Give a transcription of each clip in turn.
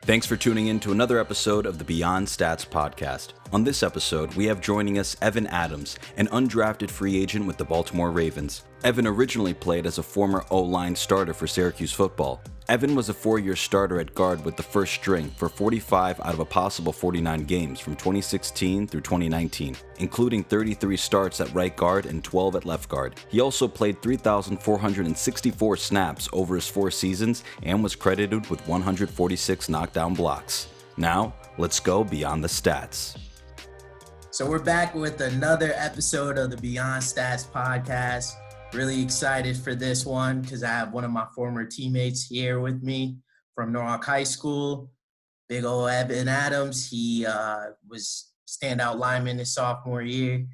Thanks for tuning in to another episode of the Beyond Stats podcast. On this episode, we have joining us Evan Adams, an undrafted free agent with the Baltimore Ravens. Evan originally played as a former O-line starter for Syracuse Football. Evan was a 4-year starter at guard with the first string for 45 out of a possible 49 games from 2016 through 2019, including 33 starts at right guard and 12 at left guard. He also played 3,464 snaps over his 4 seasons and was credited with 146 knockdown blocks. Now, let's go beyond the stats. So we're back with another episode of the Beyond Stats podcast. Really excited for this one because I have one of my former teammates here with me from Norwalk High School, big ol' Evan Adams. He was standout lineman his sophomore year,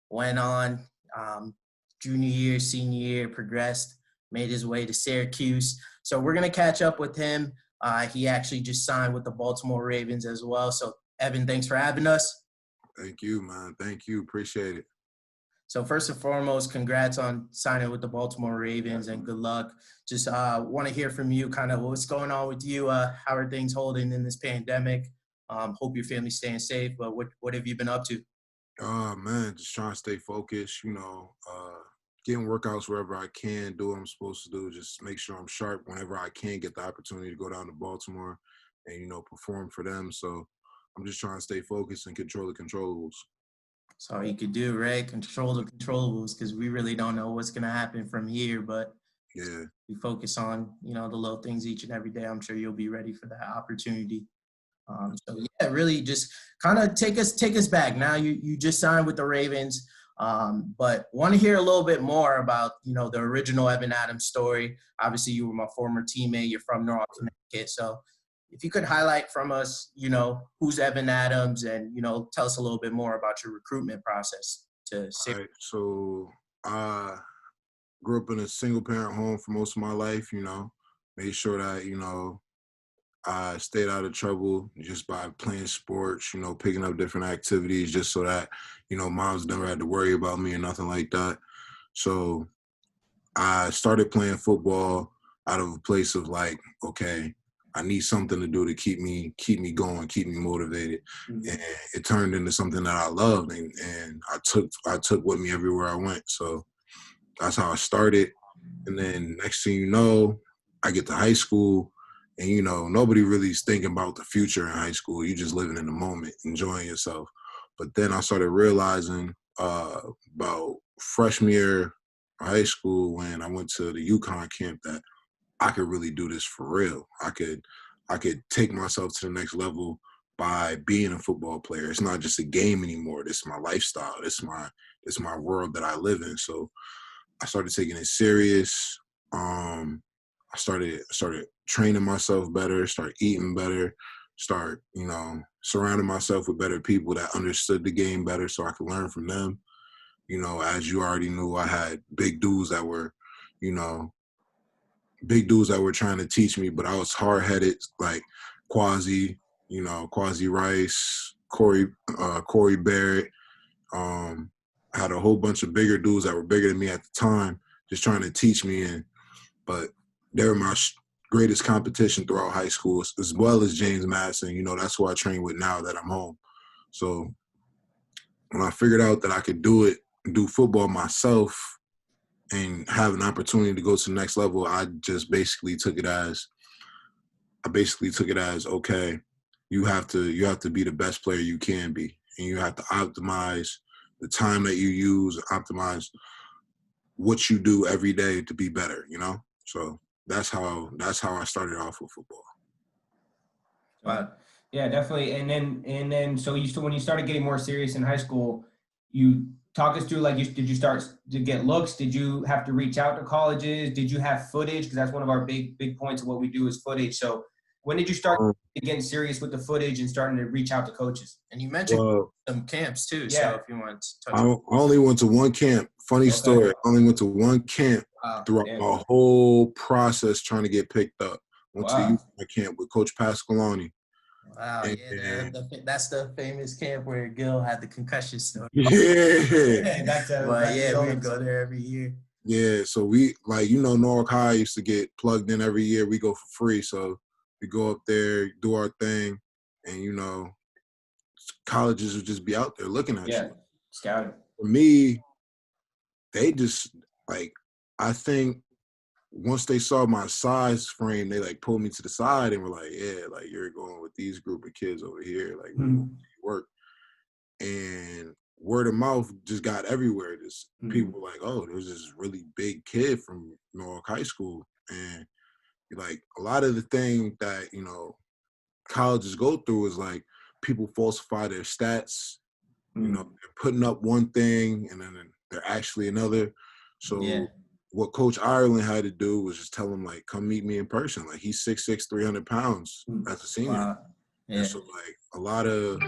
went on junior year, senior year, progressed, made his way to Syracuse. So we're going to catch up with him. He actually just signed with the Baltimore Ravens as well. So Evan, thanks for having us. Thank you, man. Thank you. Appreciate it. So first and foremost, congrats on signing with the Baltimore Ravens and good luck. Just want to hear from you kind of what's going on with you. How are things holding in this pandemic? Hope your family's staying safe, but what have you been up to? Man, just trying to stay focused, getting workouts wherever I can, do what I'm supposed to do, just make sure I'm sharp whenever I can get the opportunity to go down to Baltimore and, perform for them. So I'm just trying to stay focused and control the controllables. That's all you could do, right? Control the controllables, because we really don't know what's going to happen from here. But yeah, we focus on, the little things each and every day. I'm sure you'll be ready for that opportunity. Really just kind of take us back. Now you just signed with the Ravens, but want to hear a little bit more about, the original Evan Adams story. Obviously, you were my former teammate. You're from Norwalk, Connecticut. So if you could highlight from us, who's Evan Adams and, tell us a little bit more about your recruitment process to Syracuse. All right, so I grew up in a single-parent home for most of my life, made sure that, I stayed out of trouble just by playing sports, picking up different activities just so that, moms never had to worry about me or nothing like that. So I started playing football out of a place of like, okay, I need something to do to keep me going, keep me motivated. Mm-hmm. And it turned into something that I loved and I took with me everywhere I went. So that's how I started. And then next thing you know, I get to high school and, nobody really is thinking about the future in high school. You're just living in the moment, enjoying yourself. But then I started realizing about freshman year of high school when I went to the UConn camp that I could really do this for real. I could take myself to the next level by being a football player. It's not just a game anymore. This is my lifestyle. This is my world that I live in. So I started taking it serious. I started training myself better, start eating better, start, surrounding myself with better people that understood the game better so I could learn from them. As you already knew, I had big dudes that were trying to teach me, but I was hard-headed, like Quasi Rice, Corey Barrett. Had a whole bunch of bigger dudes that were bigger than me at the time, just trying to teach me. But they were my greatest competition throughout high school, as well as James Madison. That's who I train with now that I'm home. So when I figured out that I could do football myself, and have an opportunity to go to the next level, I basically took it as okay, you have to be the best player you can be, and you have to optimize the time that you use, optimize what you do every day to be better. So that's how I started off with football. Yeah, definitely. And then so when you started getting more serious in high school, you talk us through, did you start to get looks? Did you have to reach out to colleges? Did you have footage? Because that's one of our big points of what we do is footage. So when did you start getting serious with the footage and starting to reach out to coaches? And you mentioned some camps too. Yeah. So if you want to touch I only went to one camp. Funny story. I only went to one camp throughout my whole process trying to get picked up. Went to the youth camp with Coach Pasqualoni. Wow, that's the famous camp where Gil had the concussion story. Yeah. We would go there every year. Yeah, so we, Norwalk High used to get plugged in every year. We go for free, so We go up there, do our thing, and, you know, colleges would just be out there looking at you. Scouting. For me, they just, like, I think once they saw my size frame, they, like, pulled me to the side and were like, yeah, like, you're going with these group of kids over here. Like, we want to see you work. And word of mouth just got everywhere. Just people were like, oh, there's this really big kid from Norwalk High School. And, like, a lot of the thing that, you know, colleges go through is, like, people falsify their stats. You know, they're putting up one thing and then they're actually another. So what Coach Ireland had to do was just tell him, like, come meet me in person. Like, he's 6'6", 300 pounds as a senior. Wow. Yeah. And so, like, a lot of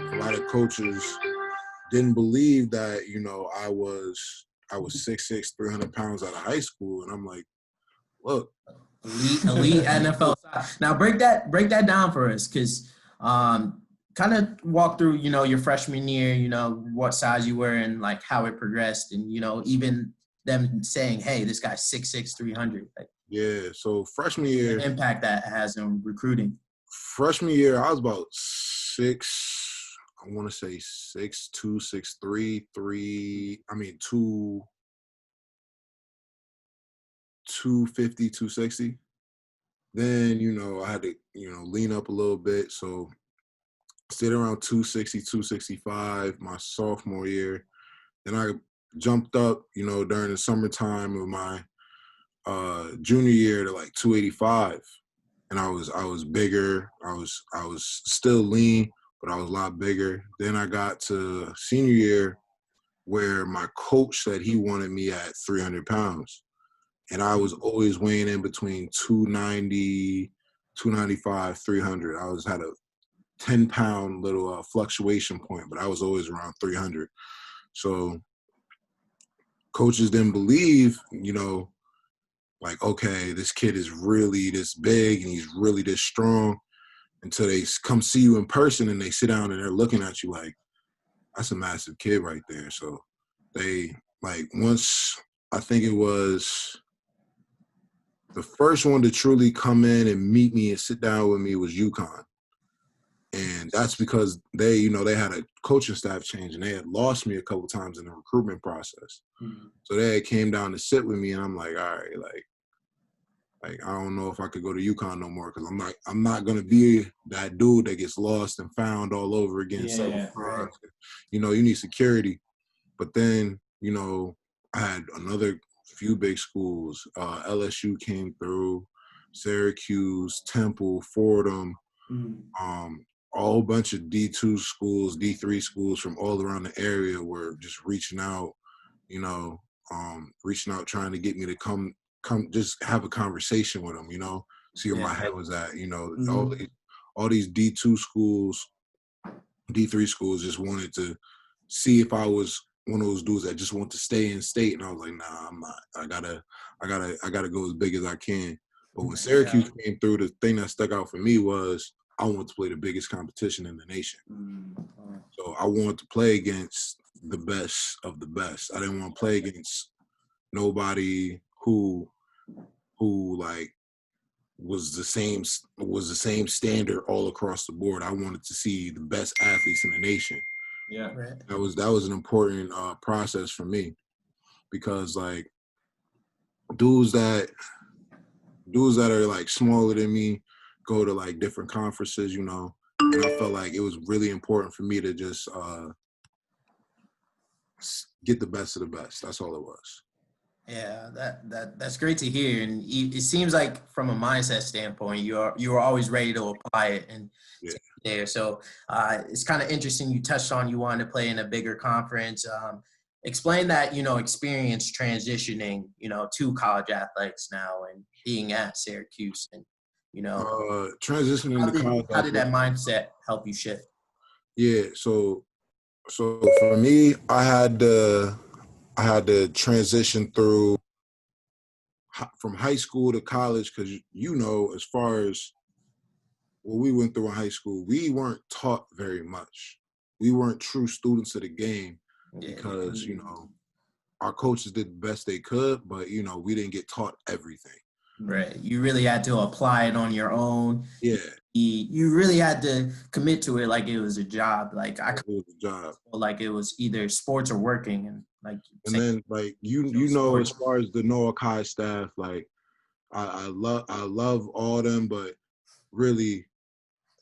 coaches didn't believe that, you know, I was 6'6", 300 pounds out of high school. And I'm like, look. Elite NFL. Now break that down for us, because kind of walk through, you know, your freshman year, you know, what size you were and, like, how it progressed, and, you know, even them saying, hey, this guy's 6'6", 300. Like, yeah, so freshman year. The impact that has in recruiting. Freshman year, I was about 6'2", 6'3", 250, 260. Then, you know, I had to, you know, lean up a little bit. So stayed around 260, 265 my sophomore year. Then I jumped up, you know, during the summertime of my junior year to like 285. And I was bigger. I was still lean, but I was a lot bigger. Then I got to senior year where my coach said he wanted me at 300 pounds. And I was always weighing in between 290, 295, 300. I always had a 10-pound little fluctuation point, but I was always around 300. So coaches didn't believe, you know, like, okay, this kid is really this big and he's really this strong, until they come see you in person and they sit down and they're looking at you like, that's a massive kid right there. So they, like, once, I think it was the first one to truly come in and meet me and sit down with me was UConn. And that's because they, you know, they had a coaching staff change and they had lost me a couple times in the recruitment process. So they came down to sit with me and I'm like, all right, like I don't know if I could go to UConn no more, because I'm not gonna be that dude that gets lost and found all over again. Right. You know, you need security. But then, you know, I had another few big schools. LSU came through, Syracuse, Temple, Fordham, a whole bunch of D2 schools, D3 schools from all around the area were just reaching out, you know, trying to get me to come just have a conversation with them, you know, see where my head was at, you know. All these D2 schools, D3 schools just wanted to see if I was one of those dudes that just want to stay in state. And I was like, nah, I'm not. I gotta go as big as I can. But when Syracuse came through, the thing that stuck out for me was I wanted to play the biggest competition in the nation. So I wanted to play against the best of the best. I didn't want to play against nobody who like was the same standard all across the board. I wanted to see the best athletes in the nation. Yeah, right. That was an important process for me, because like dudes that are like smaller than me go to like different conferences, you know, and I felt like it was really important for me to just get the best of the best. That's all it was. Yeah, that's great to hear, and it seems like from a mindset standpoint, you were always ready to apply it and there. So it's kind of interesting. You touched on you wanted to play in a bigger conference. Explain that, you know, experience transitioning, you know, to college athletics now and being at Syracuse, and, you know, transitioning to college. How did that mindset help you shift? Yeah, so for me, I had to transition through from high school to college, because, you know, as far as what we went through in high school, we weren't taught very much. We weren't true students of the game because, you know, our coaches did the best they could, but, you know, we didn't get taught everything. Right. You really had to apply it on your own. Yeah. you really had to commit to it like it was a job. Like It was a job. like it was either sports or working, and like. And then like you know, as far as the Noah Kai staff, like I love all them, but really,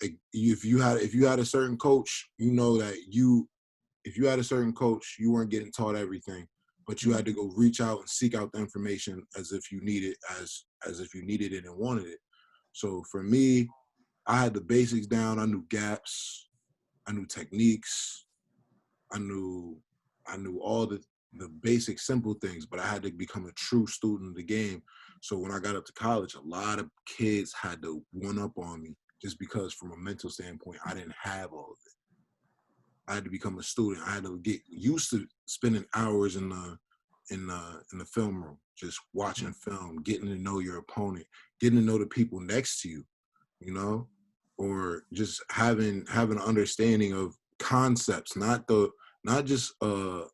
like, if you had a certain coach, you know that if you had a certain coach, you weren't getting taught everything, but you had to go reach out and seek out the information as if you needed as if you needed it and wanted it. So for me, I had the basics down. I knew gaps, I knew techniques, I knew all the basic simple things, but I had to become a true student of the game. So when I got up to college, a lot of kids had to one up on me just because from a mental standpoint, I didn't have all of it. I had to become a student. I had to get used to spending hours in the film room, just watching film, getting to know your opponent, getting to know the people next to you, you know, or just having an understanding of concepts, not just a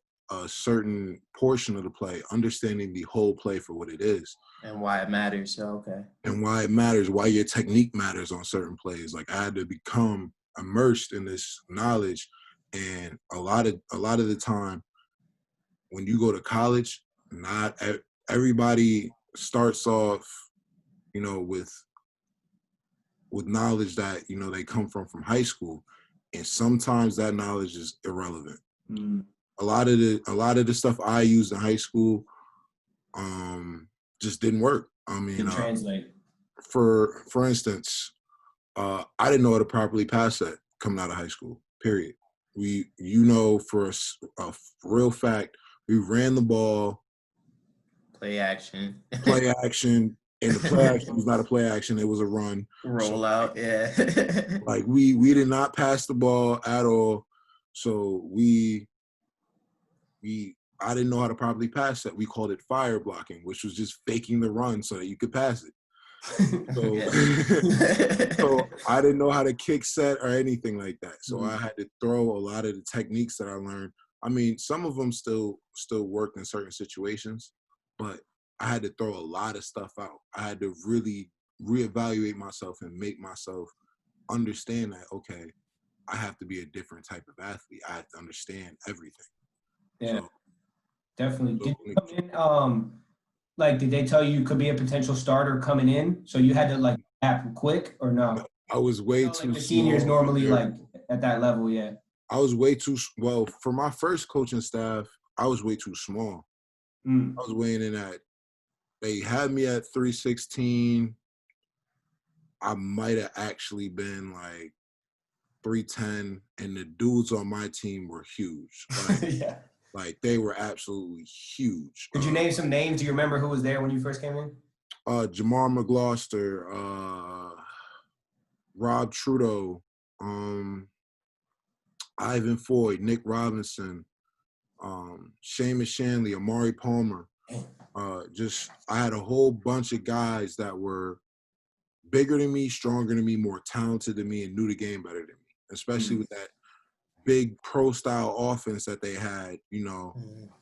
certain portion of the play, understanding the whole play for what it is. And why it matters. Okay. And why it matters, why your technique matters on certain plays. Like I had to become immersed in this knowledge. And a lot of the time when you go to college, not everybody starts off, you know, with knowledge that, you know, they come from high school. And sometimes that knowledge is irrelevant. A lot of the stuff I used in high school just didn't work. I mean, translate. For instance, I didn't know how to properly pass that coming out of high school, period. For a real fact, we ran the ball. Play action. And the play action was not a play action. It was a run. Roll out, yeah. Like we did not pass the ball at all. So I didn't know how to properly pass that. We called it fire blocking, which was just faking the run so that you could pass it. So I didn't know how to kick set or anything like that. So I had to throw a lot of the techniques that I learned. I mean, some of them still worked in certain situations, but I had to throw a lot of stuff out. I had to really reevaluate myself and make myself understand that, okay, I have to be a different type of athlete. I have to understand everything. Yeah, definitely. Did you come in, like, did they tell you could be a potential starter coming in? So you had to, like, act quick or no? I was way too small. The seniors normally, like, at that level, yeah. I was way too, well, for my first coaching staff, I was way too small. I was weighing in at, they had me at 316. I might have actually been like 310, and the dudes on my team were huge. Like, yeah. Like, they were absolutely huge. Could you name some names? Do you remember who was there when you first came in? Jamar McGloster, Rob Trudeau, Ivan Foy, Nick Robinson, Seamus Shanley, Amari Palmer. I had a whole bunch of guys that were bigger than me, stronger than me, more talented than me, and knew the game better than me, especially with that big pro-style offense that they had. You know,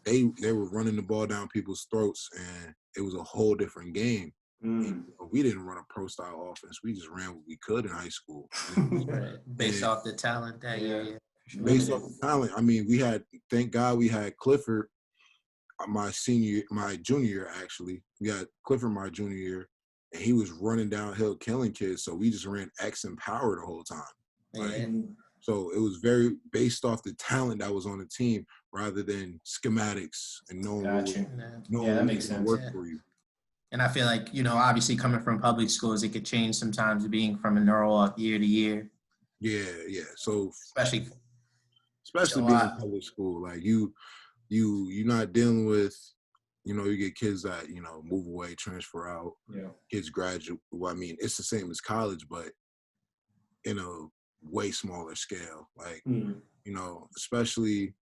they were running the ball down people's throats, and it was a whole different game. And we didn't run a pro-style offense. We just ran what we could in high school. Based off the talent that year. Based off the talent. I mean, thank God we had Clifford my junior year, actually. We had Clifford my junior year, and he was running downhill killing kids, so we just ran X and power the whole time. So it was very based off the talent that was on the team rather than schematics and knowing that makes sense. Work for you. And I feel like, you know, obviously coming from public schools, it could change sometimes being from a Norwalk year to year. Yeah. So especially being in public school, like you're not dealing with, you know, you get kids that, you know, move away, transfer out. Yeah. Kids graduate. Well, I mean, it's the same as college, but in a way smaller scale. Like, you know, especially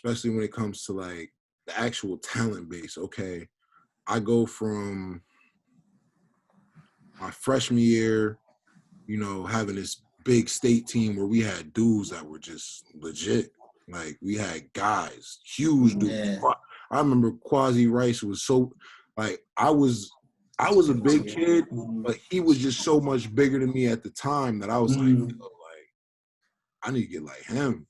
when it comes to like the actual talent base. Okay, I go from my freshman year, you know, having this big state team where we had dudes that were just legit. Like, we had guys, huge dudes. Yeah. I remember Quasi Rice was so, like, I was I was a big kid, but he was just so much bigger than me at the time that I was like, yo, like, I need to get like him.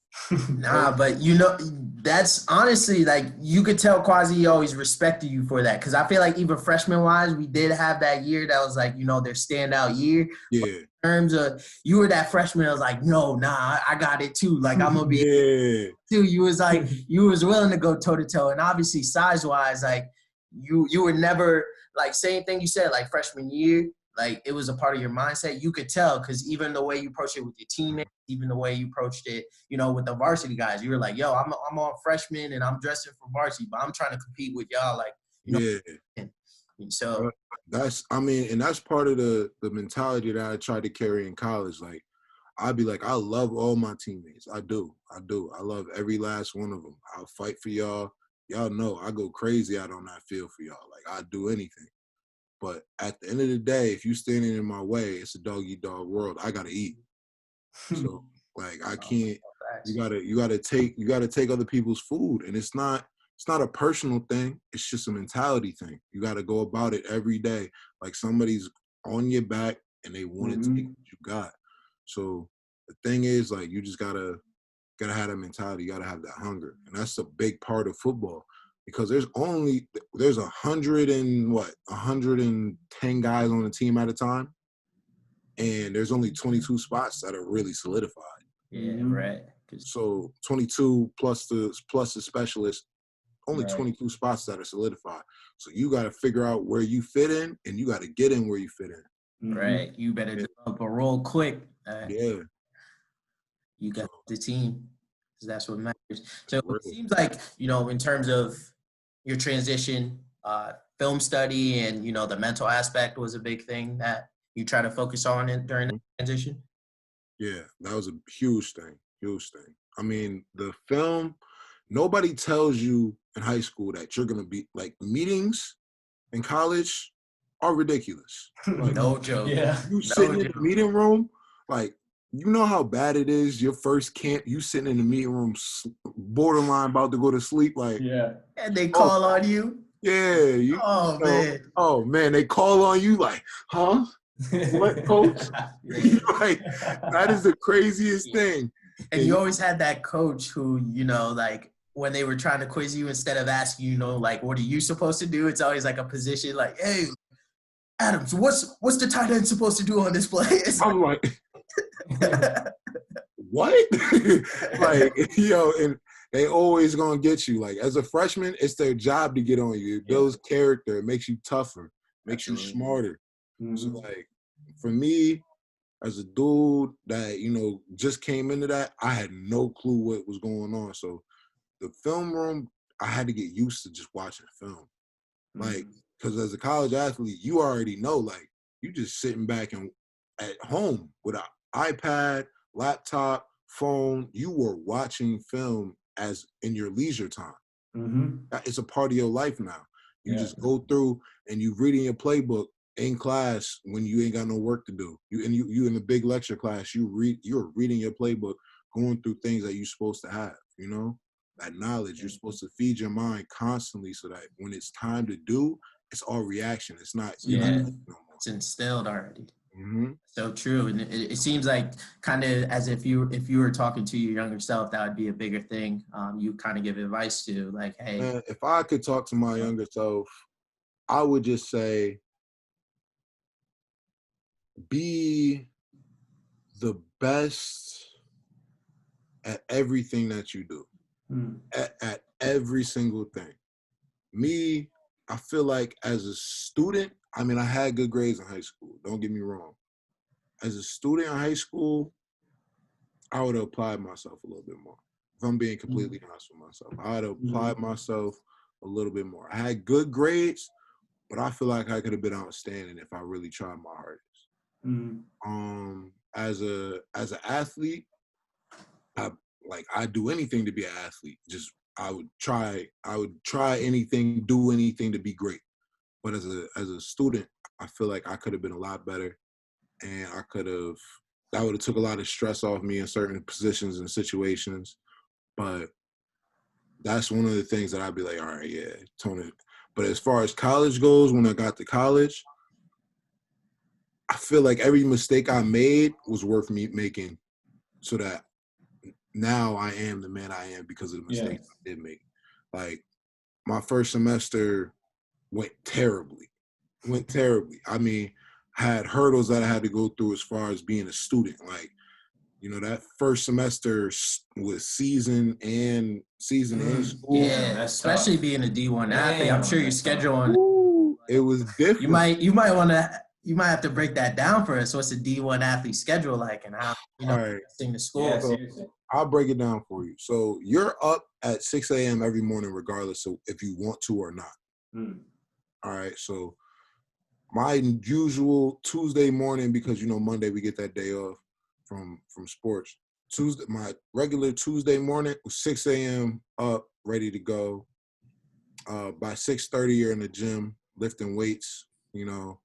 Nah, but you know, that's honestly like you could tell Quasi always respected you for that. Cause I feel like even freshman wise, we did have that year that was like, you know, their standout year. Yeah. But in terms of you were that freshman, I was like, no, nah, I got it too. Like I'm gonna be too. You was like, you was willing to go toe to toe. And obviously size wise, like you were never like same thing you said, like freshman year. Like it was a part of your mindset. You could tell because even the way you approached it with your teammates, even the way you approached it, you know, with the varsity guys, you were like, "Yo, I'm on freshman and I'm dressing for varsity, but I'm trying to compete with y'all." Like, you know, and so that's and that's part of the mentality that I tried to carry in college. Like, I'd be like, I love all my teammates. I do. I love every last one of them. I'll fight for y'all. Y'all know I go crazy out on that field for y'all. Like, I'd do anything. But at the end of the day, if you standing in my way, it's a dog-eat-dog world. I gotta eat. So like I can't. You gotta take other people's food, and it's not a personal thing. It's just a mentality thing. You gotta go about it every day. Like somebody's on your back and they want to take what you got. So the thing is, like, you just gotta have that mentality. You gotta have that hunger, and that's a big part of football. Because there's 110 guys on the team at a time, and there's only 22 spots that are really solidified. Yeah, right. So 22 plus the specialist, only 22 spots that are solidified. So you got to figure out where you fit in, and you got to get in where you fit in. Right. You better develop a role quick. Yeah. You got the team. That's what matters. So it seems like, you know, in terms of your transition, film study and, you know, the mental aspect was a big thing that you try to focus on during the transition. Yeah, that was a huge thing. I mean, the film, nobody tells you in high school that you're going to be, like, meetings in college are ridiculous. Like, No joke. Yeah. You sitting in the meeting room, like, you know how bad it is, your first camp, you sitting in the meeting room, borderline about to go to sleep, like. Yeah. And they call on you? Yeah. Man. Oh, man, they call on you like, huh? What, coach? Like, that is the craziest thing. And you always had that coach who, you know, like, when they were trying to quiz you, instead of asking, you know, like, what are you supposed to do? It's always like a position like, hey, Adams, what's the tight end supposed to do on this play? I'm like, what? Like, yo, and they always gonna get you. Like, as a freshman, it's their job to get on you. It builds character. It makes you tougher. Makes you smarter. So, like, for me, as a dude that, you know, just came into that, I had no clue what was going on. So the film room, I had to get used to just watching film. Like, because as a college athlete, you already know, like, you just sitting back and at home with an iPad, laptop, phone, you were watching film as in your leisure time. It's a part of your life now. You just go through and you reading your playbook in class when you ain't got no work to do. You in a big lecture class, you're reading your playbook, going through things that you're supposed to have, you know? That knowledge, you're supposed to feed your mind constantly so that when it's time to do, it's all reaction. It's not, it's instilled already. So true. And it seems like kind of as if you were talking to your younger self, that would be a bigger thing. You kind of give advice to, like, hey. Man, if I could talk to my younger self, I would just say, be the best at everything that you do. At every single thing. Me, I feel like as a student, I mean, I had good grades in high school. Don't get me wrong. As a student in high school, I would have applied myself a little bit more. If I'm being completely honest with myself, I would have applied myself a little bit more. I had good grades, but I feel like I could have been outstanding if I really tried my hardest. As an athlete, I'd do anything to be an athlete. Just I would try anything, do anything to be great. But as a student, I feel like I could have been a lot better, and that would have took a lot of stress off me in certain positions and situations. But that's one of the things that I'd be like, all right, yeah, Tony. But as far as college goes, when I got to college, I feel like every mistake I made was worth me making, so that now I am the man I am because of the mistakes I did make. Like, my first semester went terribly. I mean, had hurdles that I had to go through as far as being a student. Like, you know, that first semester was season and school. Yeah, especially tough. being a D1 athlete. Damn, I'm sure your that's schedule tough. on It was different. you might have to break that down for us. What's a D1 athlete schedule like, and how All right. thing to school? Yeah, So, seriously. I'll break it down for you. So you're up at 6 a.m. every morning, regardless of if you want to or not. All right. So my usual Tuesday morning, because, you know, Monday we get that day off from sports. My regular Tuesday morning was 6 a.m. up, ready to go. By 6:30, you're in the gym lifting weights. You know,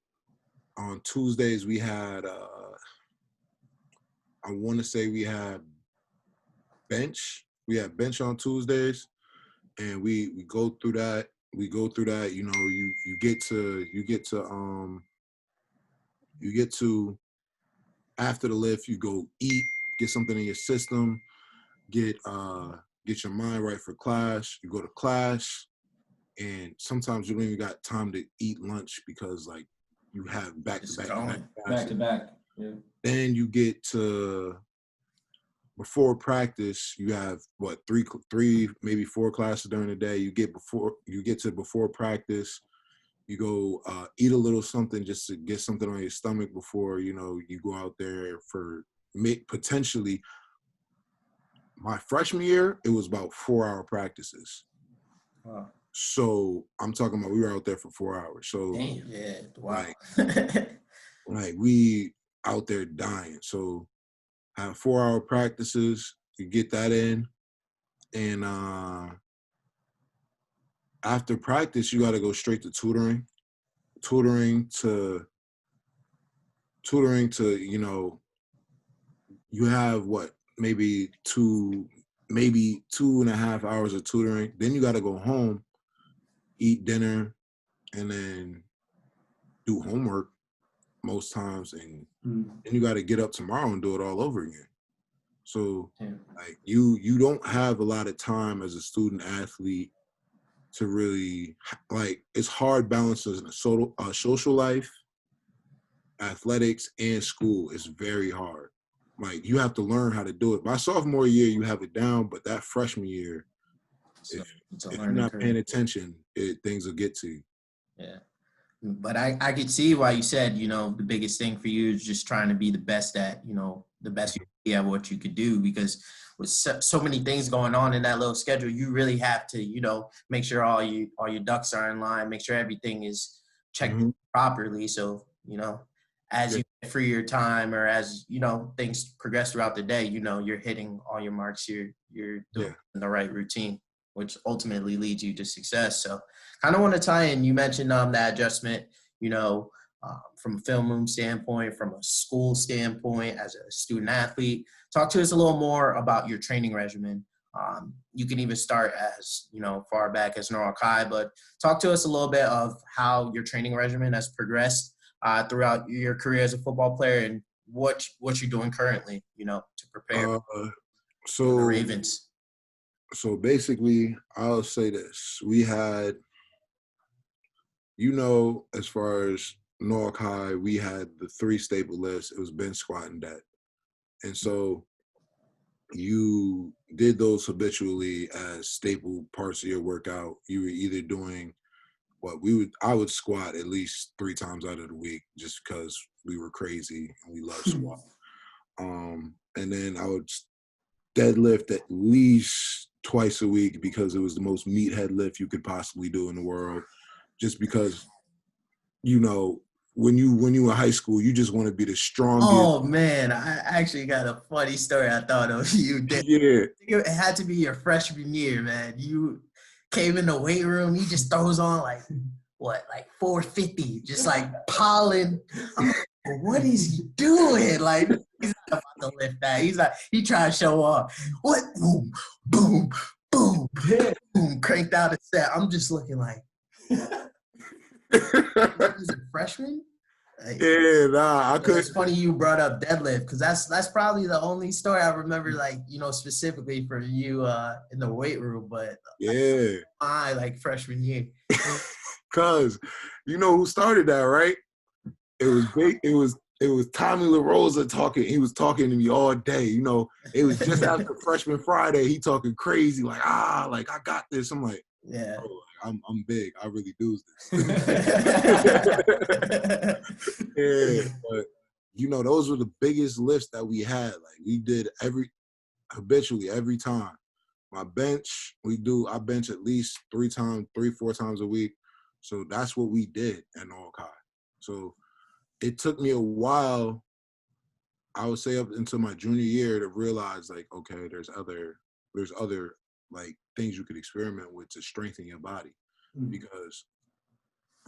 on Tuesdays we had, I want to say we had bench. We had bench on Tuesdays, and we go through that. You know, you get to after the lift, you go eat, get something in your system, get your mind right for class. You go to class, and sometimes you don't even got time to eat lunch because, like, you have back to back. Yeah. Then you get to before practice. You have what, three maybe 4 classes during the day. You get to before practice. You go eat a little something just to get something on your stomach before, you know, you go out there for potentially. My freshman year, it was about 4-hour practices. Wow. So I'm talking about we were out there for 4 hours. So Damn, yeah, wow. like we out there dying. So I have 4-hour practices. You get that in, and after practice, you got to go straight to tutoring. Tutoring to you know, you have what, maybe 2.5 hours of tutoring. Then you got to go home, eat dinner, and then do homework most times, and then you got to get up tomorrow and do it all over again. So like you don't have a lot of time as a student athlete to really, like, it's hard balancing a social life, athletics, and school. Is very hard. Like, you have to learn how to do it. By sophomore year, you have it down, but that freshman year, if you're not paying attention, things will get to you. Yeah. But I could see why you said, you know, the biggest thing for you is just trying to be the best at, you know, the best at what you could do, because with so many things going on in that little schedule, you really have to, you know, make sure all your ducks are in line, make sure everything is checked properly. So, you know, as you get free your time, or as, you know, things progress throughout the day, you know, you're hitting all your marks, you're doing the right routine, which ultimately leads you to success. So kind of want to tie in, you mentioned that adjustment, you know, from a film room standpoint, from a school standpoint, as a student athlete. Talk to us a little more about your training regimen. You can even start as, you know, far back as Norwalk High, but talk to us a little bit of how your training regimen has progressed throughout your career as a football player, and what you're doing currently, you know, to prepare for the Ravens. So basically, I'll say this. We had, you know, as far as Norwalk High, we had the 3 staple lifts. It was bench, squat, and dead. And so you did those habitually as staple parts of your workout. You were either doing I would squat at least 3 times out of the week, just because we were crazy and we loved squat. And then I would deadlift at least twice a week, because it was the most meathead lift you could possibly do in the world. Just because, you know, when you in high school, you just want to be the strongest. Oh man, I actually got a funny story I thought of you did. Yeah. It had to be your freshman year, man. You came in the weight room, he just throws on like 450, just like piling. What is he doing? Like, he's not about to lift that. He's like, he trying to show off. What? Boom, boom, boom, boom. Cranked out a set. I'm just looking like, was it freshman? Yeah, nah, I could. It's funny you brought up deadlift because that's probably the only story I remember, like, specifically for you in the weight room. But Yeah, I like freshman year. cause you know who started that, right? It was big. It was Tommy LaRosa talking. He was talking to me all day. You know, it was just after freshman Friday. He talking crazy like like I got this. I'm like, Yeah. oh, I'm big. I really do this. Yeah, but you know, those were the biggest lifts that we had. Like we did habitually every time. My bench, I bench at least 4 times a week. So that's what we did at Norwalk High. So it took me a while, I would say up until my junior year, to realize like, okay, there's other like things you could experiment with to strengthen your body. Because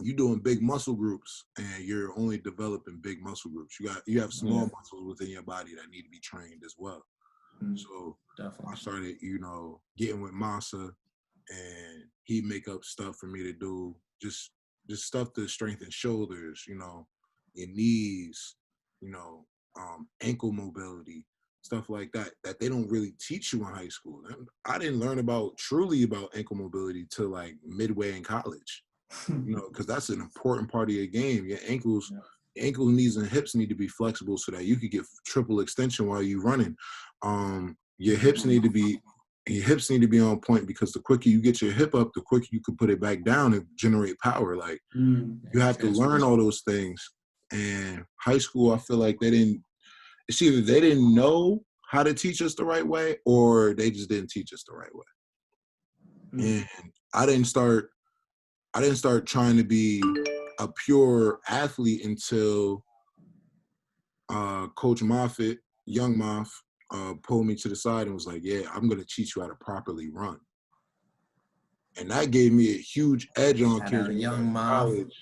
you're doing big muscle groups and you're only developing big muscle groups. You have small muscles within your body that need to be trained as well. So definitely. I started, getting with Masa, and he'd make up stuff for me to do, just stuff to strengthen shoulders, your knees, ankle mobility, stuff like that they don't really teach you in high school. I didn't learn truly about ankle mobility till like midway in college. Because that's an important part of your game. Your ankles, knees, and hips need to be flexible so that you could get triple extension while you're running. Your hips need to be on point, because the quicker you get your hip up, the quicker you can put it back down and generate power. Like you have to learn all those things. And high school, I feel like it's either they didn't know how to teach us the right way, or they just didn't teach us the right way. And I didn't start trying to be a pure athlete until Coach Moffitt, young Moff, pulled me to the side and was like, yeah, I'm going to teach you how to properly run. And that gave me a huge edge on kids in college.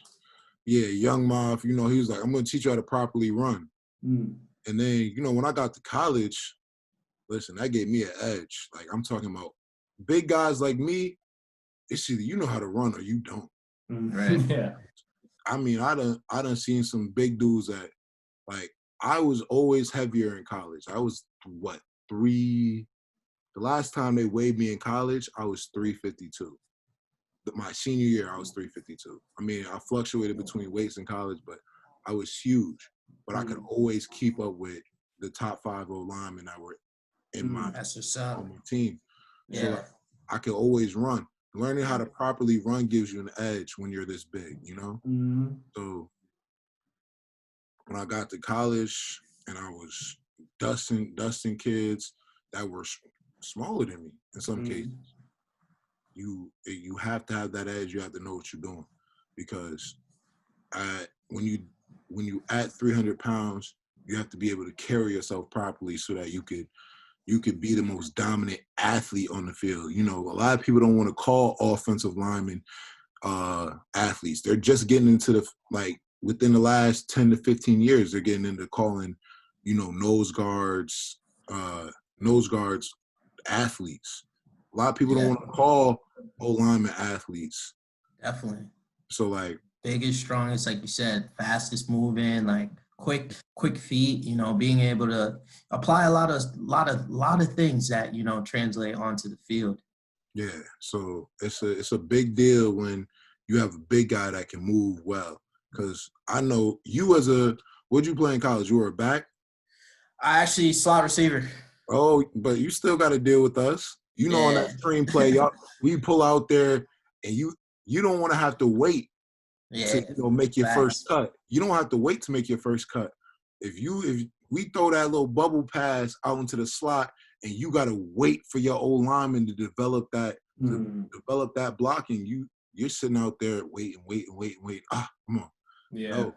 Yeah, young Moff, he was like, I'm going to teach you how to properly run. And then, when I got to college, listen, that gave me an edge. Like, I'm talking about big guys like me, it's either you know how to run or you don't. Right. Yeah. I mean, I done seen some big dudes that, like, I was always heavier in college. I was the last time they weighed me in college, I was 352. My senior year, I was 352. I mean, I fluctuated between weights in college, but I was huge. But I could always keep up with the top 5 linemen that were in my team. Yeah. So like, I could always run. Learning how to properly run gives you an edge when you're this big, So when I got to college and I was dusting kids that were smaller than me in some cases, you have to have that edge. You have to know what you're doing, because when you at 300 pounds, you have to be able to carry yourself properly so that you could be the most dominant athlete on the field. A lot of people don't want to call offensive linemen athletes. They're just getting into within the last 10 to 15 years, they're getting into calling, nose guards athletes. A lot of people don't want to call O-linemen athletes. Definitely. So like biggest, strongest, like you said, fastest moving, like quick feet, being able to apply a lot of things that, translate onto the field. Yeah. So it's a big deal when you have a big guy that can move well. Because I know you what'd you play in college? You were a back? I actually slot receiver. Oh, but you still got to deal with us. On that screenplay, we pull out there, and you don't want to have to wait to make your first cut. You don't have to wait to make your first cut. If we throw that little bubble pass out into the slot, and you got to wait for your old lineman to develop that blocking, you're sitting out there waiting. Come on. Yeah. No.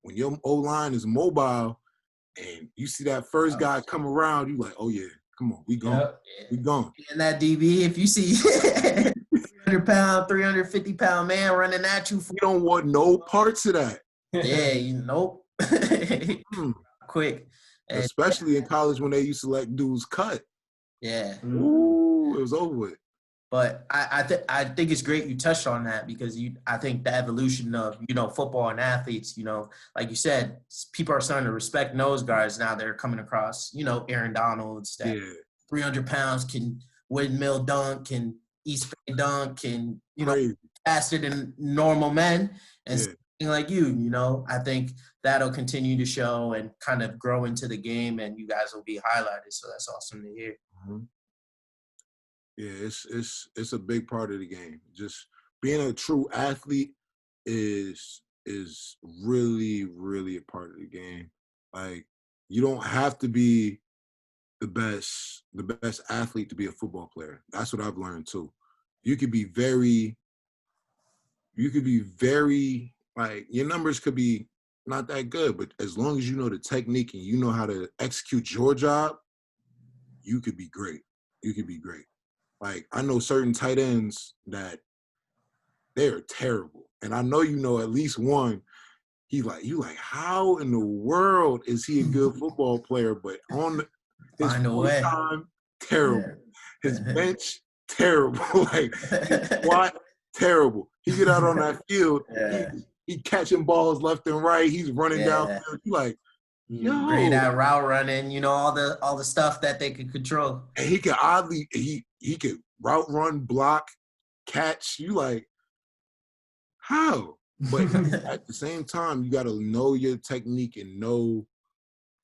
When your O-line is mobile and you see that first guy come around, you like, oh yeah, come on, we going. Yep. We going. And that DB, if you see 300-pound, 350-pound man running at you, we don't want no parts of that. Yeah, nope. Quick. Especially in college when they used to let dudes cut. Yeah. Ooh, it was over with. But I think it's great you touched on that because I think the evolution of, football and athletes, like you said, people are starting to respect nose guards now. They're coming across, Aaron Donalds that 300 pounds can windmill dunk, can East Bay dunk, can, faster than normal men. And something like you, I think that'll continue to show and kind of grow into the game, and you guys will be highlighted. So that's awesome to hear. Mm-hmm. Yeah, it's a big part of the game. Just being a true athlete is really, really a part of the game. Like, you don't have to be the best athlete to be a football player. That's what I've learned too. You could be very like, your numbers could be not that good, but as long as you know the technique and you know how to execute your job, you could be great. You could be great. Like, I know certain tight ends that they're terrible. And I know you know at least one, you like, how in the world is he a good football player? But on his time, terrible. Yeah. His bench, terrible. Like, his squat, terrible. He get out on that field, he catching balls left and right. He's running downfield. You like, yo. Great at route running, all the stuff that they could control. And he could he could route run, block, catch. You like, how? But at the same time, you got to know your technique and know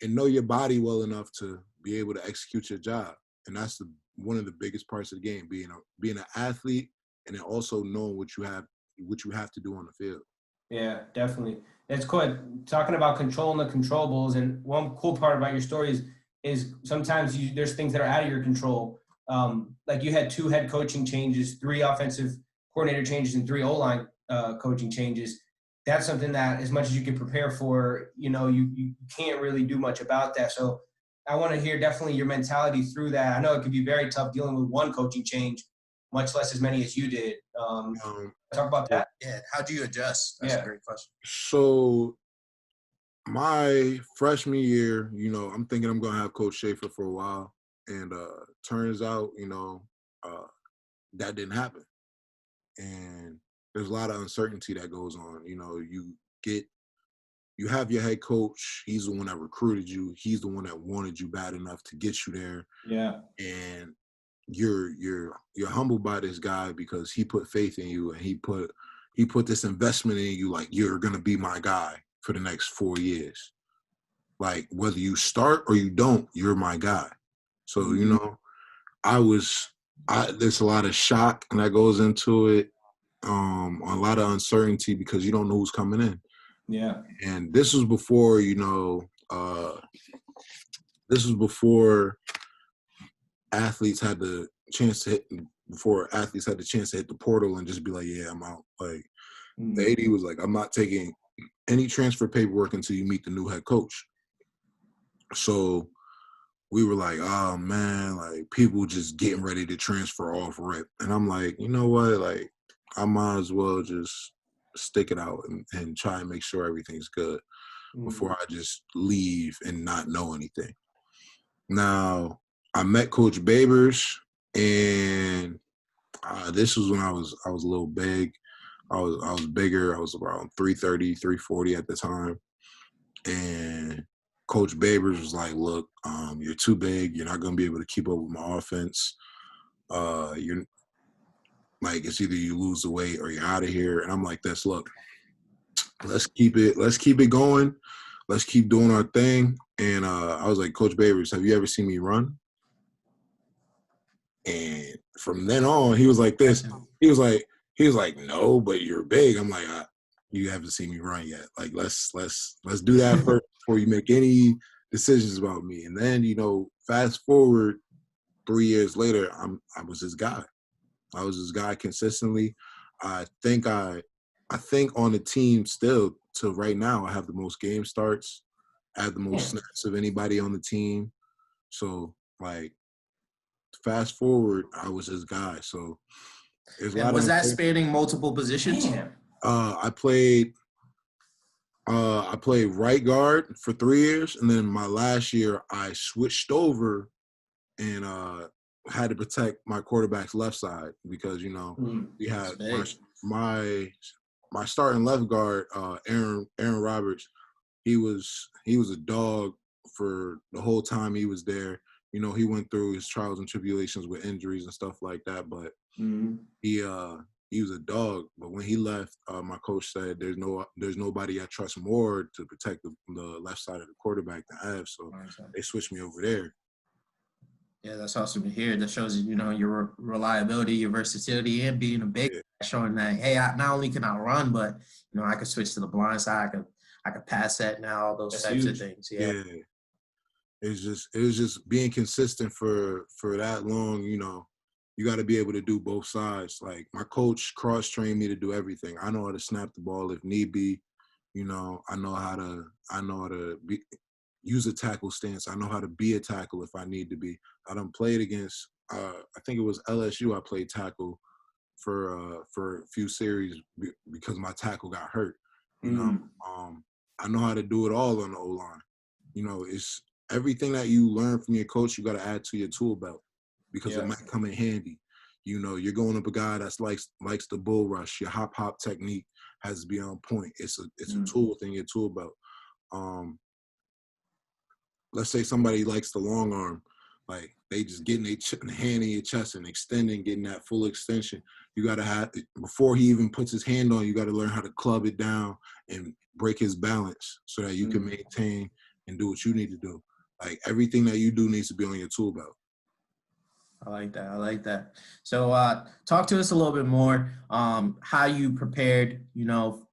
your body well enough to be able to execute your job. And that's one of the biggest parts of the game, being an athlete, and then also knowing what you have to do on the field. Yeah, definitely. That's cool. Talking about controlling the controllables, and one cool part about your story is sometimes there's things that are out of your control. Like, you had 2 head coaching changes, 3 offensive coordinator changes, and 3 O-line coaching changes. That's something that, as much as you can prepare for, you can't really do much about that. So I want to hear definitely your mentality through that. I know it could be very tough dealing with 1 coaching change, much less as many as you did. Talk about that. Yeah, how do you adjust? That's a great question. So my freshman year, I'm thinking I'm going to have Coach Schaefer for a while. And turns out, that didn't happen. And there's a lot of uncertainty that goes on. You have your head coach. He's the one that recruited you. He's the one that wanted you bad enough to get you there. Yeah. And you're humbled by this guy because he put faith in you, and he put this investment in you, like, you're gonna be my guy for the next 4 years. Like, whether you start or you don't, you're my guy. So, there's a lot of shock that goes into it, a lot of uncertainty because you don't know who's coming in. Yeah. And this was before, athletes had the chance to hit the portal and just be like, yeah, I'm out. Like, the AD was like, I'm not taking any transfer paperwork until you meet the new head coach. So we were like, oh man, like, people just getting ready to transfer off rip. And I'm like, you know what? Like, I might as well just stick it out and try and make sure everything's good before I just leave and not know anything. Now, I met Coach Babers, and this was when I was a little big. I was bigger. I was around 330, 340 at the time. And Coach Babers was like, look, you're too big. You're not going to be able to keep up with my offense. You're like, it's either you lose the weight or you're out of here. And I'm like this, look, let's keep it going. Let's keep doing our thing. And I was like, Coach Babers, have you ever seen me run? And from then on, he was like this. He was like, no, but you're big. I'm like, you haven't seen me run yet. Like, let's do that first before you make any decisions about me. And then, fast forward 3 years later, I was this guy. I was this guy consistently. I think on the team still till right now, I have the most game starts. I have the most snaps of anybody on the team. So, like, fast forward, I was this guy. So was that spanning multiple positions? I played right guard for 3 years, and then my last year I switched over and had to protect my quarterback's left side because, you know, we had my starting left guard, Aaron Roberts. He was a dog for the whole time he was there. You know, he went through his trials and tribulations with injuries and stuff like that, but he was a dog. But when he left, my coach said there's nobody I trust more to protect the left side of the quarterback than Ev. So they switched me over there. Yeah, that's awesome to hear. That shows, you know, your reliability, your versatility, and being a big showing that, hey, not only can I run, but, you know, I can switch to the blind side. I could pass that now, all those types of things. Yeah. It was just being consistent for that long. You know, you got to be able to do both sides. Like my coach cross-trained me to do everything. I know how to snap the ball if need be. You know, I know how to use a tackle stance. I know how to be a tackle if I need to be. I done played against, I think it was LSU. I played tackle for a few series because my tackle got hurt. You know, I know how to do it all on the O-line. You know, it's everything that you learn from your coach, you got to add to your tool belt because it might come in handy. You know, you're going up a guy that's likes the bull rush. Your hop technique has to be on point. It's a tool within your tool belt. Let's say somebody likes the long arm, like they just getting their hand in your chest and extending, getting that full extension. You got to have, before he even puts his hand on, you got to learn how to club it down and break his balance so that you can maintain and do what you need to do. Like everything that you do needs to be on your tool belt. I like that. So talk to us a little bit more how you prepared, you know,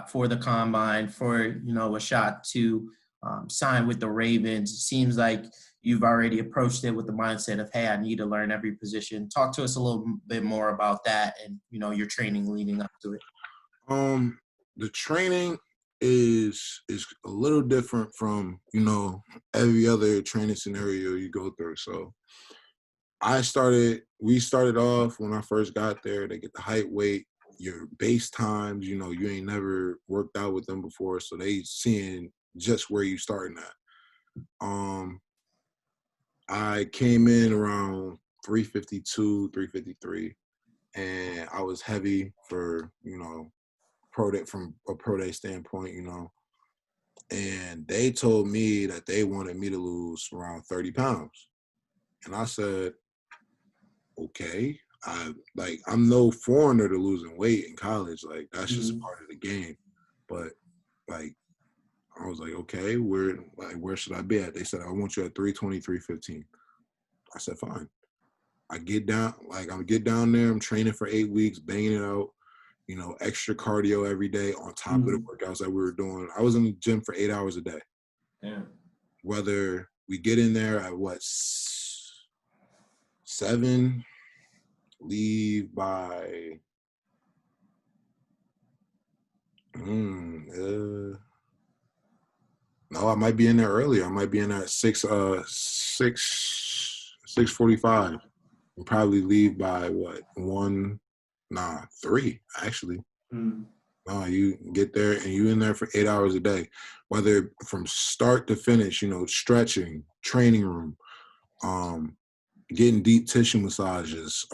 for the combine, for, you know, a shot to sign with the Ravens. It seems like you've already approached it with the mindset of, hey, I need to learn every position. Talk to us a little bit more about that and, you know, your training leading up to it. The training is a little different from, you know, every other training scenario you go through. So we started off when I first got there, they get the height, weight, your base times, you know, you ain't never worked out with them before. So they seeing just where you starting at. I came in around 352, 353, and I was heavy for, you know, from a pro day standpoint, you know. And they told me that they wanted me to lose around 30 pounds. And I said, okay. I'm no foreigner to losing weight in college. Like, that's just part of the game. But, like, I was like, okay, where should I be at? They said, I want you at 320, 315. I said, fine. I get down there. I'm training for 8 weeks, banging it out, you know, extra cardio every day on top of the workouts that we were doing. I was in the gym for 8 hours a day. Yeah. Whether we get in there at 7, leave by no, I might be in there earlier. I might be in at 6:45 and probably leave by 3 actually. No, you get there and you in there for 8 hours a day, whether from start to finish, you know, stretching, training room, getting deep tissue massages,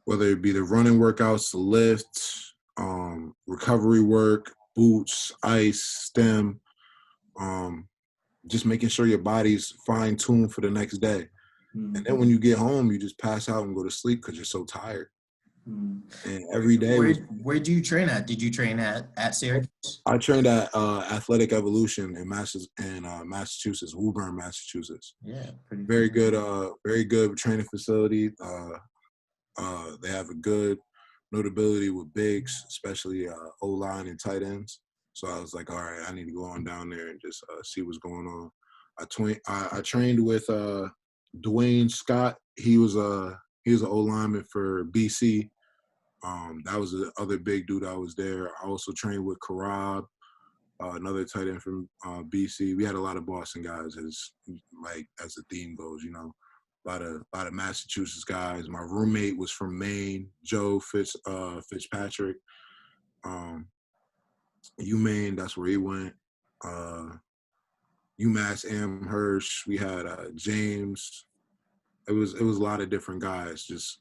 whether it be the running workouts, the lifts, recovery work, boots, ice, stem, just making sure your body's fine-tuned for the next day. And then when you get home, you just pass out and go to sleep because you're so tired. And every day. Where do you train at? Did you train at Syracuse? I trained at Athletic Evolution in Massachusetts, Woburn, Massachusetts. Yeah, pretty very good training facility. They have a good notability with bigs, especially O-line and tight ends. So I was like, all right, I need to go on down there and just see what's going on. I trained with Dwayne Scott. He was an O-lineman for BC. That was the other big dude I was there. I also trained with Karab, another tight end from BC. We had a lot of Boston guys, as the theme goes, you know. A lot of Massachusetts guys. My roommate was from Maine, Joe Fitzpatrick. UMaine, that's where he went. UMass Amherst. We had James. it was a lot of different guys. Just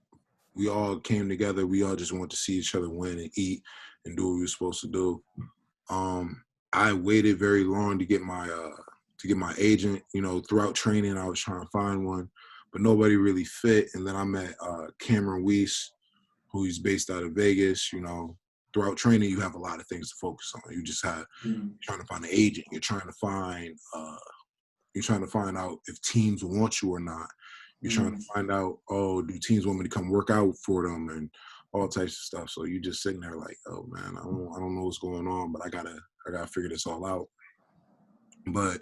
we all came together. We all just wanted to see each other win and eat and do what we were supposed to do. I waited very long to get my agent. You know, throughout training, I was trying to find one, but nobody really fit. And then I met Cameron Weiss, who's based out of Vegas. You know, throughout training, you have a lot of things to focus on. You just have trying to find an agent. You're trying to find out if teams want you or not. You're trying to find out, oh, do teams want me to come work out for them and all types of stuff. So you just sitting there like, oh man, I don't know what's going on, but I gotta figure this all out. But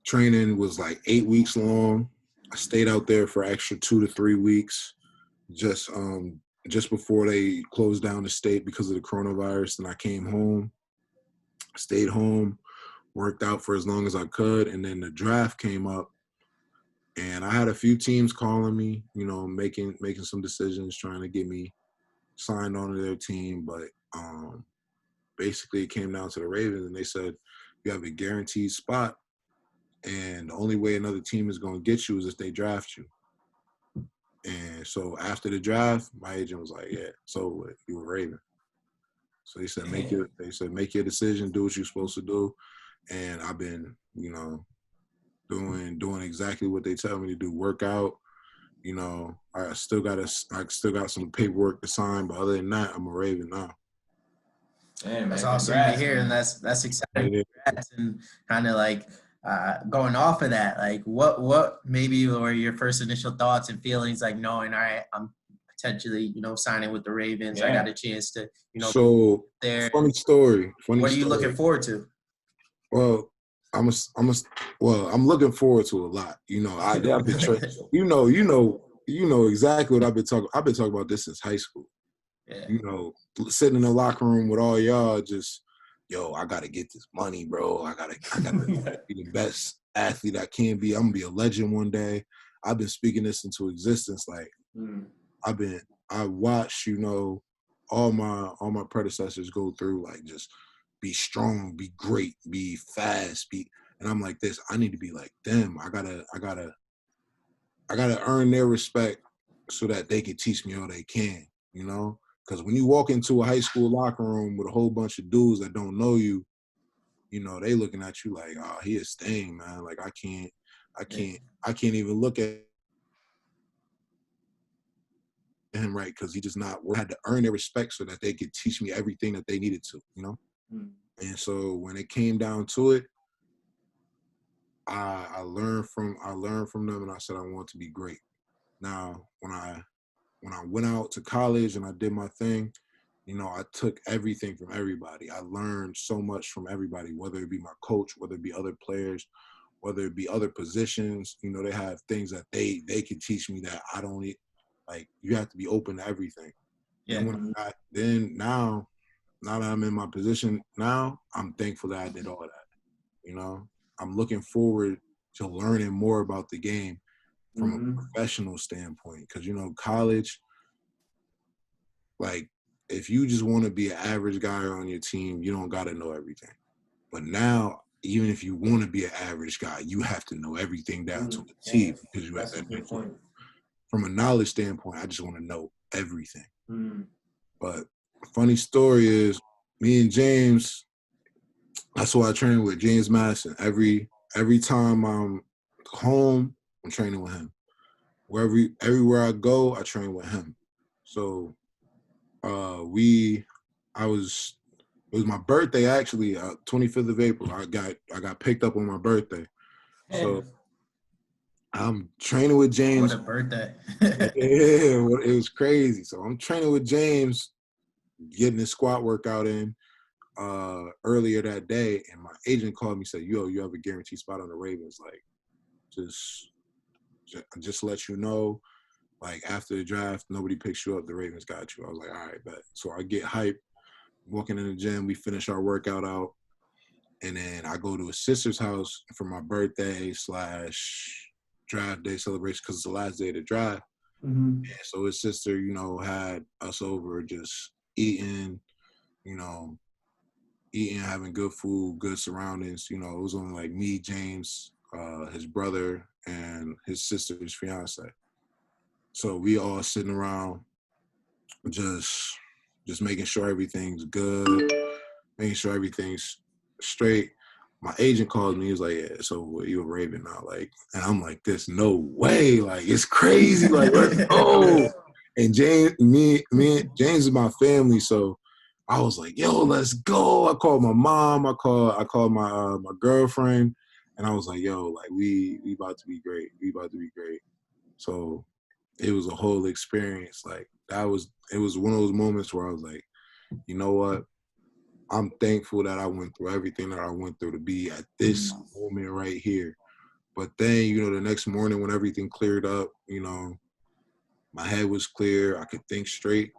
training was like 8 weeks long. I stayed out there for extra 2 to 3 weeks, just before they closed down the state because of the coronavirus. And I came home, stayed home, worked out for as long as I could, and then the draft came up. And I had a few teams calling me, you know, making some decisions, trying to get me signed onto their team. But basically it came down to the Ravens, and they said, you have a guaranteed spot, and the only way another team is going to get you is if they draft you. And so after the draft, my agent was like, yeah, so you a Raven. So they said, make your decision, do what you're supposed to do. And I've been, you know, doing exactly what they tell me to do, work out. You know, I still got some paperwork to sign, but other than that, I'm a Raven now. Man, That's man, awesome congrats, to hear, man. and that's exciting. Congrats. And kind of like going off of that, like what maybe were your first initial thoughts and feelings, like knowing, all right, I'm potentially, you know, signing with the Ravens. I got a chance to, you know, so there. Funny story. What are you looking forward to? Well, I'm looking forward to a lot. You know, I've been you know exactly what I've been talking. I've been talking about this since high school. Yeah. You know, sitting in the locker room with all y'all, just, yo, I gotta get this money, bro. I gotta be the best athlete I can be. I'm gonna be a legend one day. I've been speaking this into existence. Like, I watched, you know, all my predecessors go through, like, just be strong, be great, be fast, and I'm like this. I need to be like them. I gotta earn their respect so that they can teach me all they can, you know? Because when you walk into a high school locker room with a whole bunch of dudes that don't know you, you know, they looking at you like, oh, he is staying, man. Like, I can't even look at him right, because he just not. I had to earn their respect so that they could teach me everything that they needed to, you know? And so when it came down to it, I learned from them, and I said I want to be great. Now, when I went out to college and I did my thing, you know, I took everything from everybody. I learned so much from everybody, whether it be my coach, whether it be other players, whether it be other positions. You know, they have things that they can teach me that I don't need. Like, you have to be open to everything. Yeah. And now that I'm in my position now, I'm thankful that I did all that. You know, I'm looking forward to learning more about the game from a professional standpoint. Because, you know, college, like, if you just want to be an average guy on your team, you don't got to know everything. But now, even if you want to be an average guy, you have to know everything down to a T, because you have that point. From a knowledge standpoint, I just want to know everything. But funny story is, me and James, that's who I train with, James Madison. Every time I'm home, I'm training with him. Everywhere I go, I train with him. So it was my birthday, actually, 25th of April. I got picked up on my birthday. So I'm training with James. What a birthday. Yeah, it was crazy. So I'm training with James, getting his squat workout in earlier that day, and my agent called me and said, yo, you have a guaranteed spot on the Ravens. Like, just let you know, like, after the draft, nobody picks you up, the Ravens got you. I was like, all right, bet. So I get hyped, walking in the gym, we finish our workout out, and then I go to his sister's house for my birthday / draft day celebration, because it's the last day of the draft. And so his sister, you know, had us over, just eating, having good food, good surroundings. You know, it was only like me, James, his brother, and his sister's fiance. So we all sitting around just making sure everything's good, making sure everything's straight. My agent called me. He was like, "Yeah, so you a Raven now?" Like, and I'm like, "This no way! Like, it's crazy! Like, let's go!" And James, me and James is my family, so I was like, "Yo, let's go!" I called my mom. I called my my girlfriend, and I was like, "Yo, like we about to be great. We about to be great." So it was a whole experience. Like it was one of those moments where I was like, you know what? I'm thankful that I went through everything that I went through to be at this moment right here. But then, you know, the next morning when everything cleared up, you know, my head was clear. I could think straight.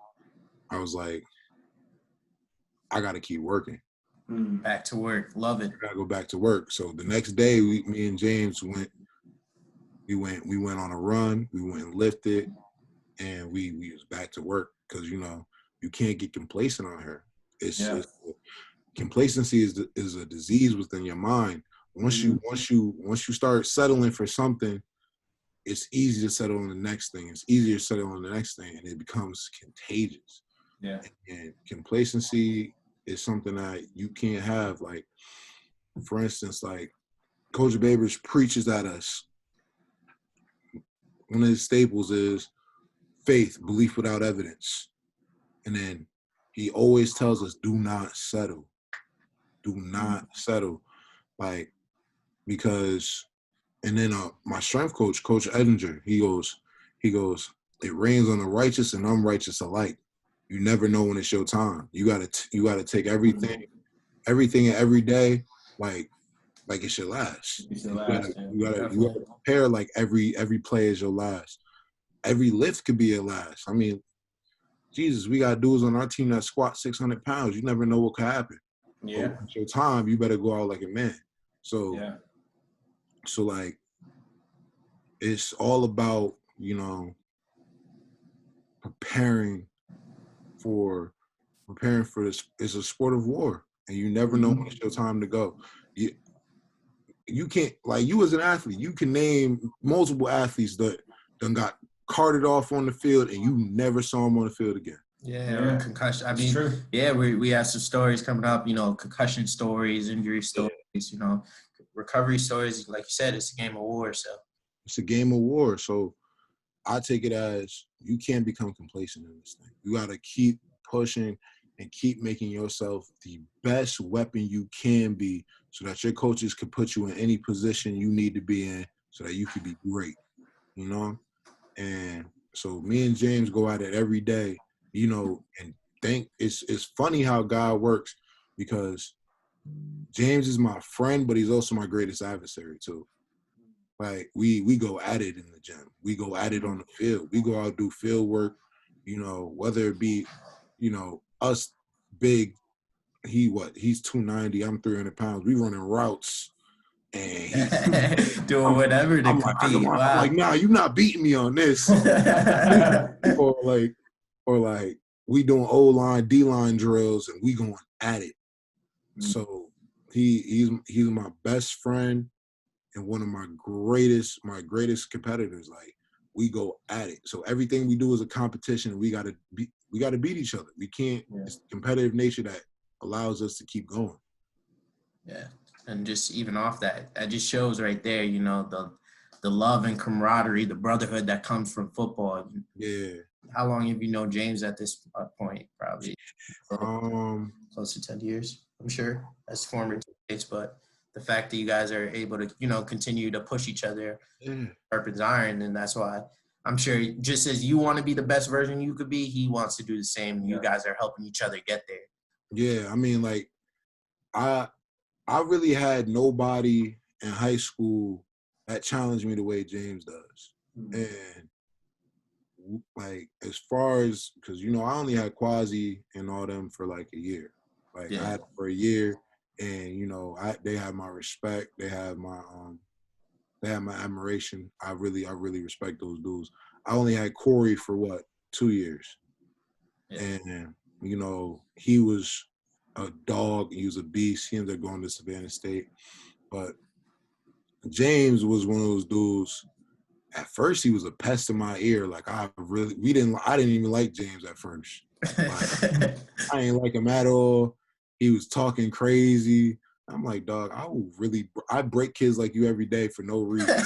I was like, I got to keep working. Back to work. Love it. I got to go back to work. So the next day, me and James went on a run. We went and lifted, and we was back to work because, you know, you can't get complacent on her. It's complacency is a disease within your mind. Once you start settling for something, it's easy to settle on the next thing. It's easier to settle on the next thing, and it becomes contagious. Yeah. And complacency is something that you can't have. Like, for instance, like Coach Babers preaches at us. One of his staples is faith, belief without evidence. And then he always tells us, do not settle. Do not settle. Like, because, and then my strength coach, Coach Edinger, he goes, it rains on the righteous and unrighteous alike. You never know when it's your time. You gotta take everything and every day, like it's your last. You gotta prepare like every play is your last. Every lift could be your last. I mean, Jesus, we got dudes on our team that squat 600 pounds. You never know what could happen. Yeah. But at your time, you better go out like a man. So, so like, it's all about, you know, preparing for this. It's a sport of war, and you never know when it's your time to go. You can't, like, you as an athlete, you can name multiple athletes that done got carted off on the field, and you never saw them on the field again. Yeah. Concussion. I mean, we have some stories coming up, you know, concussion stories, injury stories, you know, recovery stories. Like you said, it's a game of war. So it's a game of war. So I take it as you can't become complacent in this thing. You got to keep pushing and keep making yourself the best weapon you can be so that your coaches can put you in any position you need to be in so that you can be great, you know? And so me and James go at it every day, you know, and it's funny how God works because James is my friend, but he's also my greatest adversary too. Like we go at it in the gym. We go at it on the field. We go out do field work, you know, whether it be, you know, us big, he's 290, I'm 300 pounds. We running routes and he's doing whatever to compete. I'm like, nah, you're not beating me on this. or like we doing O-line, D-line drills and we going at it. So he's my best friend and one of my greatest competitors. Like we go at it. So everything we do is a competition. We gotta beat each other. We can't. It's competitive nature that allows us to keep going. Yeah, and just even off that just shows right there, you know, the love and camaraderie, the brotherhood that comes from football. Yeah. How long have you known James at this point? Probably close to 10 years, I'm sure, as former teammates. But the fact that you guys are able to, you know, continue to push each other, sharpens iron, and that's why I'm sure just as you want to be the best version you could be, he wants to do the same. You guys are helping each other get there. Yeah, I mean, like, I really had nobody in high school that challenged me the way James does. And like, as far as, because, you know, I only had Quasi and all them for like a year. Like I had for a year, and you know, they have my respect. They have my admiration. I really respect those dudes. I only had Corey for 2 years, and you know, he was a dog. He was a beast. He ended up going to Savannah State, but James was one of those dudes. At first, he was a pest in my ear. Like I didn't even like James at first. Like, I ain't like him at all. He was talking crazy. I'm like, dog, I break kids like you every day for no reason.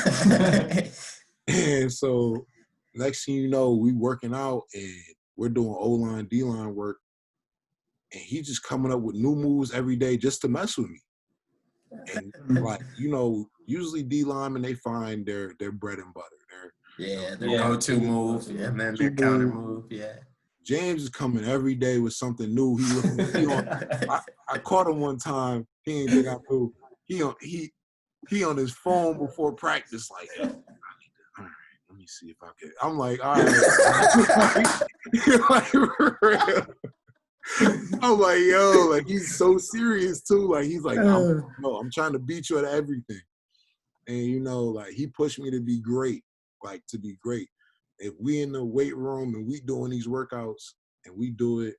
And so next thing you know, we working out and we're doing O-line, D-line work. And he just coming up with new moves every day just to mess with me. And like, usually D linemen, they find their bread and butter. Their go-to move, and then their counter move, James is coming every day with something new. I caught him one time. He ain't think I knew. He on his phone before practice, like, all right, let me see if I can. I'm like, all right. Like, for real. I'm like, yo, like he's so serious too. Like he's like, I'm trying to beat you at everything. And like he pushed me to be great, If we in the weight room and we doing these workouts and we do it,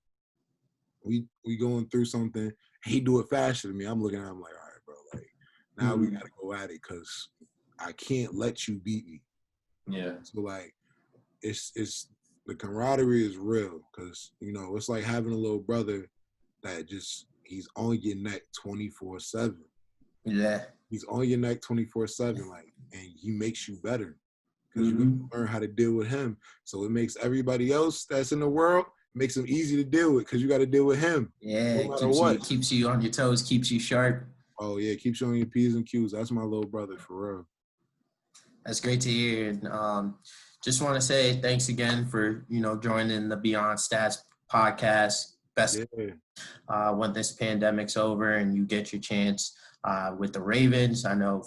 we going through something, he do it faster than me. I'm looking at him like, all right, bro, like now we gotta go at it because I can't let you beat me. Yeah. So like it's the camaraderie is real because, it's like having a little brother that he's on your neck 24/7. Yeah. He's on your neck 24/7, like, and he makes you better because you learn how to deal with him. So it makes everybody else that's in the world, makes them easy to deal with because you got to deal with him. Yeah, it keeps you on your toes, keeps you sharp. Oh, yeah, keeps you on your P's and Q's. That's my little brother, for real. That's great to hear. And just want to say thanks again for, joining the Beyond Stats podcast. Best when this pandemic's over and you get your chance with the Ravens. I know,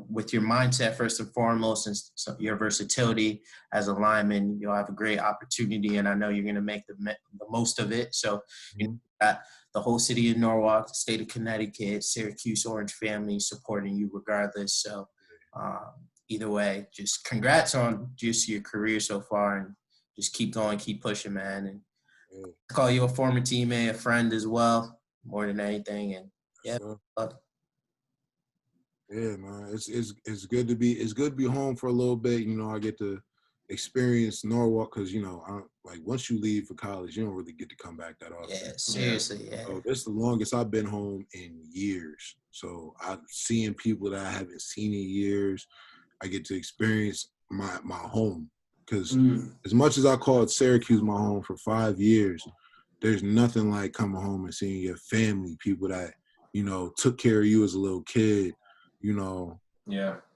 with your mindset first and foremost and your versatility as a lineman, you'll have a great opportunity, and I know you're going to make the most of it. So, got the whole city of Norwalk, the state of Connecticut, Syracuse Orange family supporting you regardless. So, either way, just congrats on just your career so far, and just keep going, keep pushing, man. And I call you a former teammate, a friend as well, more than anything. And yeah, man, it's good to be home for a little bit. I get to experience Norwalk because like once you leave for college, you don't really get to come back that often. Yeah, seriously, yeah. So this is the longest I've been home in years. So I'm seeing people that I haven't seen in years. I get to experience my home because as much as I called Syracuse my home for 5 years, there's nothing like coming home and seeing your family, people that, took care of you as a little kid,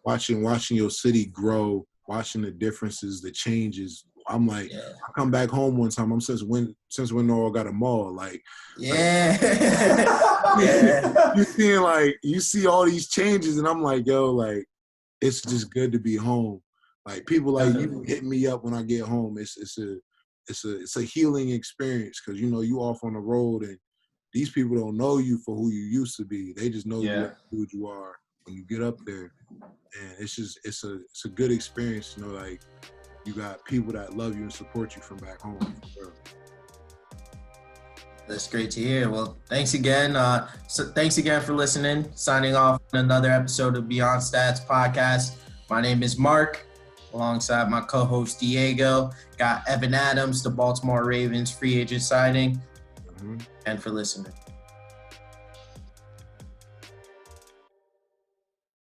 watching your city grow, watching the differences, the changes. I'm like, I come back home one time. I'm since when Norwalk got a mall, like, you see all these changes, and I'm like, yo, like, it's just good to be home. Like people like you hit me up when I get home. It's a healing experience because you off on the road and these people don't know you for who you used to be. They just know who you are when you get up there, and it's a good experience. Like you got people that love you and support you from back home. That's great to hear. Well, thanks again. Thanks again for listening. Signing off on another episode of Beyond Stats podcast. My name is Mark, alongside my co-host Diego. Got Evan Adams, the Baltimore Ravens free agent signing. And for listening.